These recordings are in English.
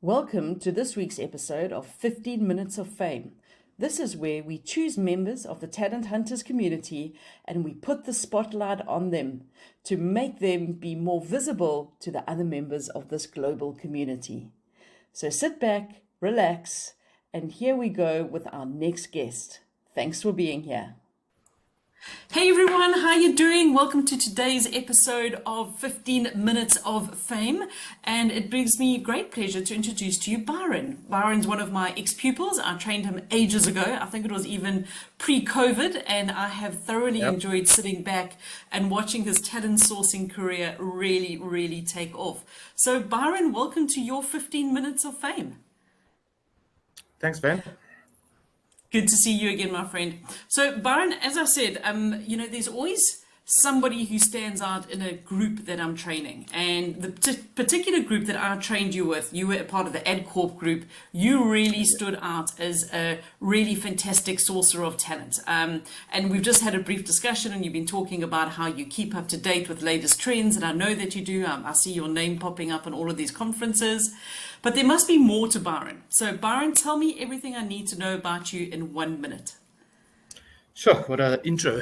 Welcome to this week's episode of 15 Minutes of Fame. This is where we choose members of the Talent Hunters community and we put the spotlight on them to make them be more visible to the other members of this global community. So sit back, relax, and here we go with our next guest. Thanks for being here. Hey everyone, how you doing? Welcome to today's episode of 15 Minutes of Fame, and it brings me great pleasure to introduce to you Byron. Byron's one of my ex-pupils. I trained him ages ago. I think it was even pre-COVID, and I have thoroughly enjoyed sitting back and watching his talent sourcing career really take off. So Byron, welcome to your 15 Minutes of Fame. Thanks, Ben. Good to see you again, my friend. So, Byron, as I said, there's always somebody who stands out in a group that I'm training. And the particular group that I trained you with, you were a part of the AdCorp group. You really stood out as a really fantastic sourcer of talent. And we've just had a brief discussion, and you've been talking about how you keep up to date with latest trends. And I know that you do. I see your name popping up in all of these conferences. But there must be more to Byron. So Byron, tell me everything I need to know about you in 1 minute. Sure, what an intro.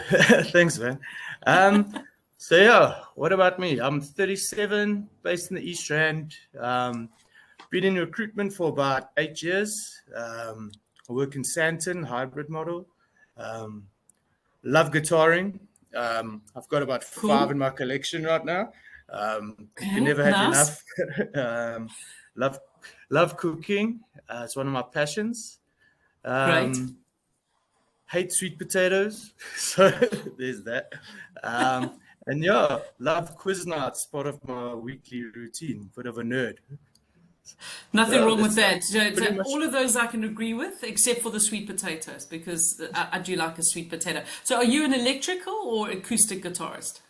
Thanks, man. What about me? I'm 37, based in the East Rand. Been in recruitment for about 8 years. I work in Santon, hybrid model. Love guitaring. I've got about 5 in my collection right now. You never had enough. Love cooking. It's one of my passions. Great. Hate sweet potatoes. So there's that. Love quiz nights, part of my weekly routine. Bit of a nerd. Nothing wrong with that. So all of those I can agree with, except for the sweet potatoes, because I do like a sweet potato. So are you an electrical or acoustic guitarist?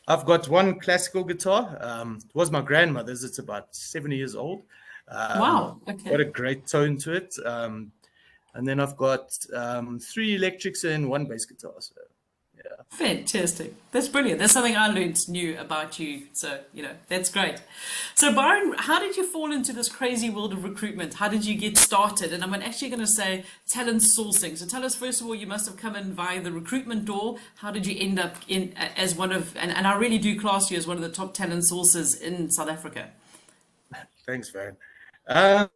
I've got one classical guitar. It was my grandmother's. It's about 70 years old. Wow. Okay. Got a great tone to it. And then I've got 3 electrics and 1 bass guitar. So, yeah. Fantastic. That's brilliant. That's something I learned new about you. So, that's great. So, Byron, how did you fall into this crazy world of recruitment? How did you get started? And I'm actually going to say talent sourcing. So tell us, first of all, you must have come in via the recruitment door. How did you end up in as one of, and I really do class you as one of the top talent sources in South Africa. Thanks, man. I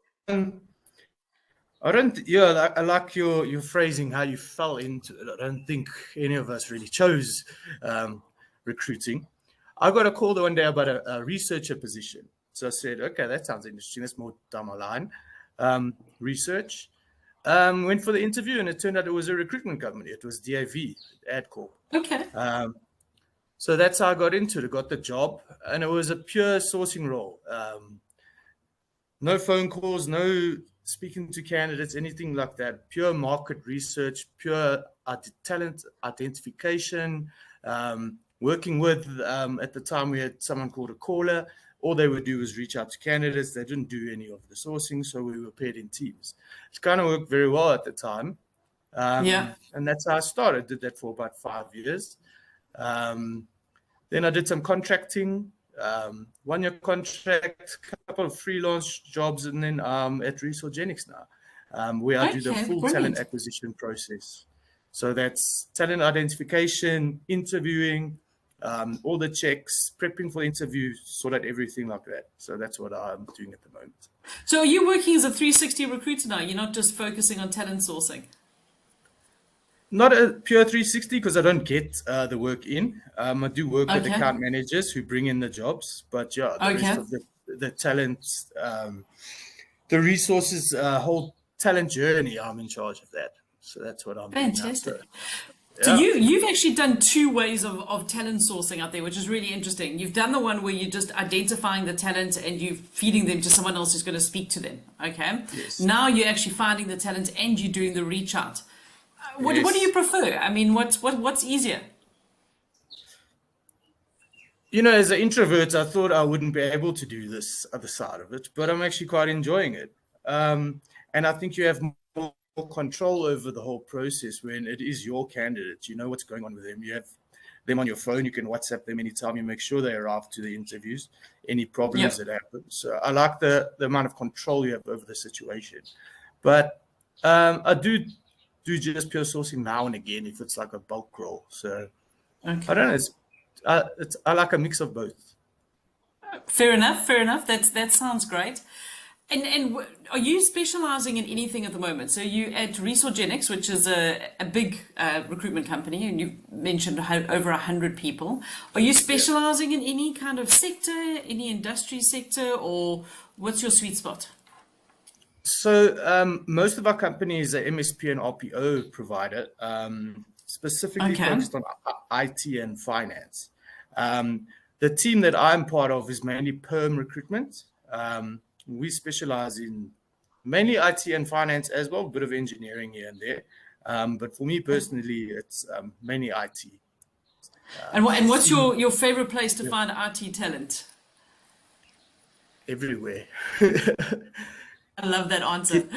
like your phrasing, how you fell into it. I don't think any of us really chose recruiting. I got a call one day about a researcher position. So I said, okay, that sounds interesting. That's more down my line. Research. Went for the interview, and it turned out it was a recruitment company. It was DAV, AdCorp. Okay. So that's how I got into it. I got the job, and it was a pure sourcing role. No phone calls, no speaking to candidates, anything like that. Pure market research, pure talent identification, working with, at the time we had someone called a caller. All they would do was reach out to candidates. They didn't do any of the sourcing, so we were paired in teams. It kind of worked very well at the time. And that's how I started. Did that for about 5 years. Then I did some contracting. 1-year contract, couple of freelance jobs, and then at Resourgenix now, where I do the full talent acquisition process. So that's talent identification, interviewing, all the checks, prepping for the interview, sort out everything like that. So that's what I'm doing at the moment. So are you working as a 360 recruiter now? You're not just focusing on talent sourcing? Not a pure 360 because I don't get the work in. I do work with account managers who bring in the jobs, but the rest of the talent, the resources, whole talent journey, I'm in charge of that. So that's what I'm doing. Fantastic. So you've actually done 2 ways of talent sourcing out there, which is really interesting. You've done the one where you're just identifying the talent and you're feeding them to someone else who's going to speak to them. Okay. Yes. Now you're actually finding the talent and you're doing the reach out. What do you prefer? I mean, what's easier? As an introvert, I thought I wouldn't be able to do this other side of it, but I'm actually quite enjoying it. And I think you have more control over the whole process when it is your candidate. You know what's going on with them. You have them on your phone. You can WhatsApp them anytime. You make sure they arrive to the interviews, any problems that happen. So I like the amount of control you have over the situation. But I do just pure sourcing now and again if it's like a bulk role. So I don't know. I like a mix of both. Fair enough. Fair enough. That sounds great. And are you specializing in anything at the moment? So you at Resourgenix, which is a big recruitment company, and you mentioned over 100 people. Are you specializing in any kind of sector, any industry sector, or what's your sweet spot? So most of our company is a MSP and RPO provider, specifically focused on IT and finance. The team that I'm part of is mainly perm recruitment. We specialize in mainly IT and finance as well, a bit of engineering here and there. But for me personally, it's mainly IT. And what's your favorite place to find IT talent? Everywhere. I love that answer.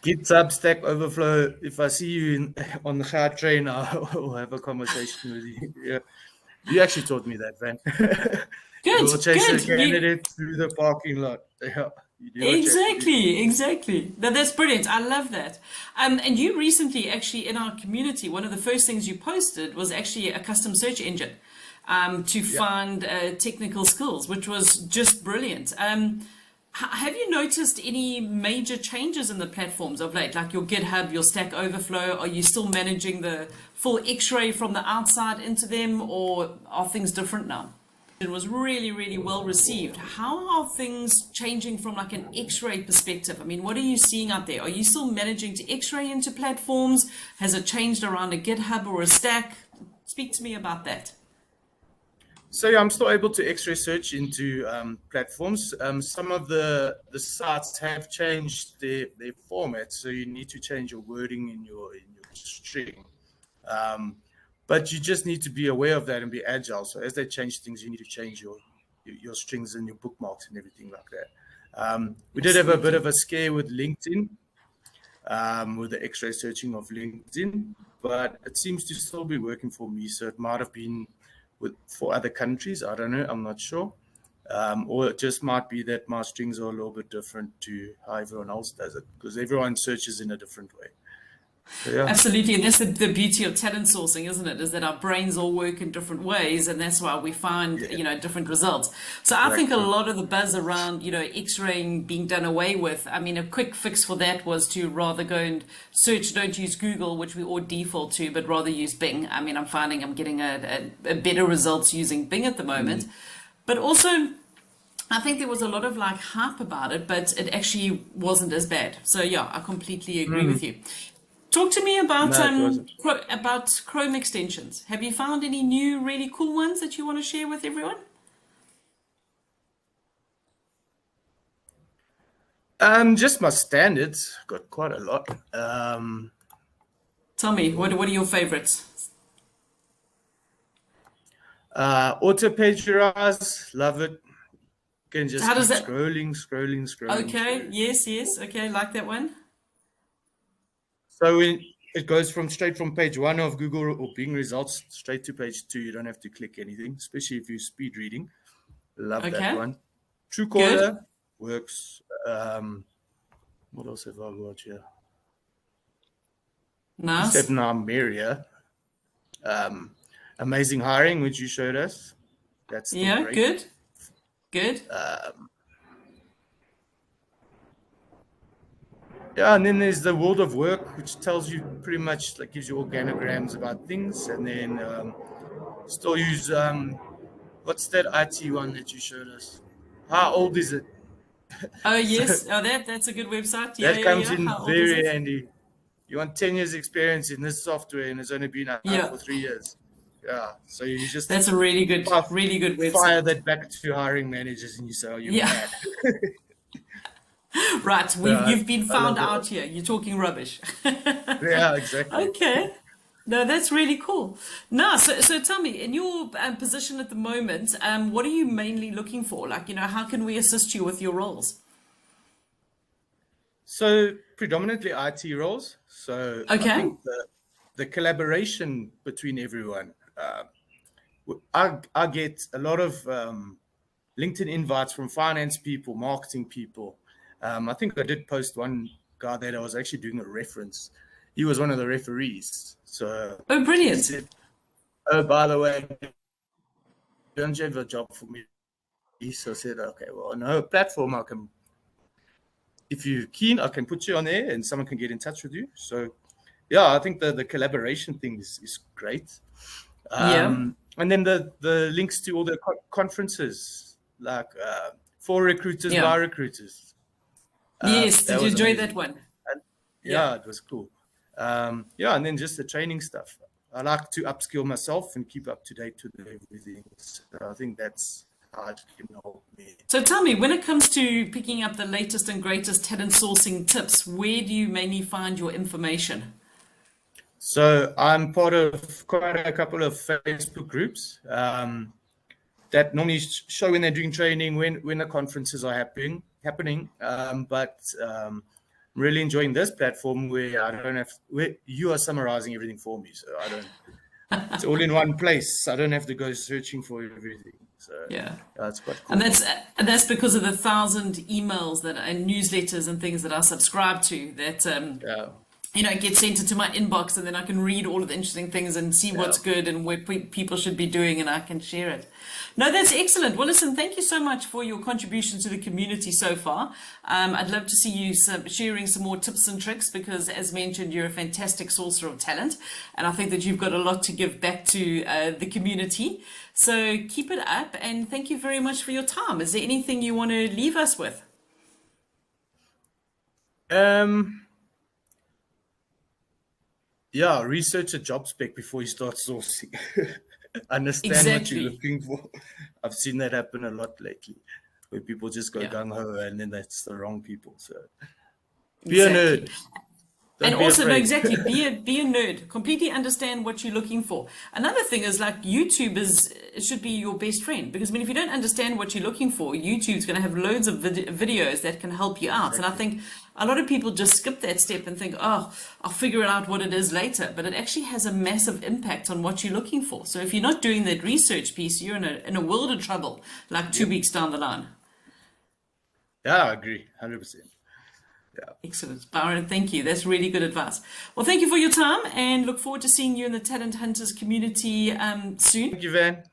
GitHub, Stack Overflow. If I see you on the car train, I'll have a conversation with you. Yeah. You actually taught me that, Van. Good, You'll chase good. the candidate through the parking lot. Yeah, exactly. That's brilliant. I love that. And you recently, actually, in our community, one of the first things you posted was actually a custom search engine to find technical skills, which was just brilliant. Have you noticed any major changes in the platforms of late, like your GitHub, your Stack Overflow? Are you still managing the full X-ray from the outside into them, or are things different now? It was really, really well received. How are things changing from like an X-ray perspective? I mean, what are you seeing out there? Are you still managing to X-ray into platforms? Has it changed around a GitHub or a Stack? Speak to me about that. So yeah, I'm still able to X-ray search into platforms. Some of the sites have changed their format, so you need to change your wording in your string. But you just need to be aware of that and be agile. So as they change things, you need to change your strings and your bookmarks and everything like that. We did have a bit of a scare with LinkedIn, with the X-ray searching of LinkedIn, but it seems to still be working for me. So it might have been for other countries. I don't know. I'm not sure. Or it just might be that my strings are a little bit different to how everyone else does it, because everyone searches in a different way. So, yeah. Absolutely, and that's the beauty of talent sourcing, isn't it? Is that our brains all work in different ways, and that's why we find different results. So I think a lot of the buzz around X-raying being done away with. I mean, a quick fix for that was to rather go and search. Don't use Google, which we all default to, but rather use Bing. I mean, I'm finding I'm getting a better results using Bing at the moment, but also I think there was a lot of like hype about it, but it actually wasn't as bad. So yeah, I completely agree with you. Talk to me about about Chrome extensions. Have you found any new really cool ones that you want to share with everyone? Just my standards. Got quite a lot. Tell me, what are your favorites? Auto pagerize, love it. You can just How keep does that... scrolling. Okay, scrolling. yes. Okay, like that one. So it goes straight from page 1 of Google or Bing results straight to page 2. You don't have to click anything, especially if you're speed reading. Love that one. Truecaller works. What else have I got here? Nice. Step Maria. Amazing hiring, which you showed us. That's still great. Good. Yeah, and then there's the World of Work, which tells you pretty much, like, gives you organograms about things. And then still use, what's that IT one that you showed us? How old is it? Oh, yes. That's a good website. That comes in How old is very it? handy. You want 10 years experience in this software and it's only been out for 3 years. Yeah, so you just... That's a really good website. Fire that back to hiring managers and you say, oh, you're mad. Right, you've been found out here. You're talking rubbish. Yeah, exactly. Okay. No, that's really cool. Now, so tell me, in your position at the moment, what are you mainly looking for? Like, how can we assist you with your roles? So predominantly IT roles. So I Okay. think the collaboration between everyone. I get a lot of LinkedIn invites from finance people, marketing people. I think I did post one guy that I was actually doing a reference. He was one of the referees. So Oh, he brilliant. said, "Oh, by the way, don't you have a job for me?" So I said, "Okay, well, no platform I can. If you're keen, I can put you on there, and someone can get in touch with you." So, yeah, I think the collaboration thing is great. Yeah. And then the links to all the conferences, like for recruiters, Yeah. by recruiters. Yes. That Did you was enjoy that amazing. one? And Yeah. yeah, it was cool. Yeah, and then just the training stuff. I like to upskill myself and keep up to date with everything. So I think that's how it can help me. So tell me, when it comes to picking up the latest and greatest talent sourcing tips, where do you mainly find your information? So I'm part of quite a couple of Facebook groups that normally show when they're doing training, when the conferences are happening. But I'm really enjoying this platform where where you are summarizing everything for me. So I don't, it's all in one place. I don't have to go searching for everything. So Yeah. yeah, it's quite And cool. that's because of the 1,000 emails that and newsletters and things that I subscribe to that Yeah, get sent into my inbox, and then I can read all of the interesting things and see yeah. what's good and what people should be doing, and I can share it. No, that's excellent. Well, listen, thank you so much for your contribution to the community so far. I'd love to see you sharing some more tips and tricks because, as mentioned, you're a fantastic sourcer of talent, and I think that you've got a lot to give back to the community. So keep it up, and thank you very much for your time. Is there anything you want to leave us with? Um, yeah, research a job spec before you start sourcing. Understand what you're Exactly. looking for. I've seen that happen a lot lately, where people just go Yeah, gung ho and then that's the wrong people. So be a exactly. nerd. And Don't be also, no, afraid. exactly. Be a nerd. Completely understand what you're looking for. Another thing is like YouTube should be your best friend because I mean, if you don't understand what you're looking for, YouTube's going to have loads of videos that can help you out. And I Exactly. think a lot of people just skip that step and think, oh, I'll figure out what it is later. But it actually has a massive impact on what you're looking for. So if you're not doing that research piece, you're in a world of trouble. Like 2 weeks down the line. Yeah, I agree. 100%. Yeah. Excellent. Byron, thank you. That's really good advice. Well, thank you for your time and look forward to seeing you in the Talent Hunters community soon. Thank you, Van.